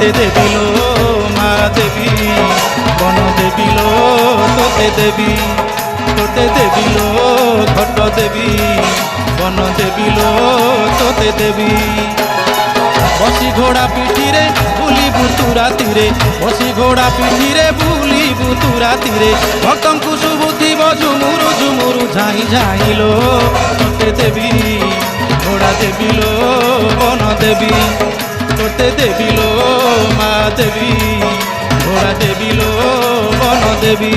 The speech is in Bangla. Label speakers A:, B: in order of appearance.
A: তোতে দেবিলো মা দেবী বন দেবিলো তোতে দেবী তোতে দেবিলো ঘট দেবী বন দেবিলো তোতে দেবী বসি ঘোড়া পিঠিরে বুলিবু তু রাতিরে বসি ঘোড়া পিঠিরে বুলিবু তু রাতিরে ভক্তଙ୍କୁ শুভୁଥିବ ଝୁମୁରୁ ଝୁମୁରୁ ଝାଇଁ ଝାଇଁଲୋ তোতে দেবী ঘোড়া দেবিলো বন দেবী তোতে দেবিলো মা দেবী ঘোড়া দেবিলো বন দেবী।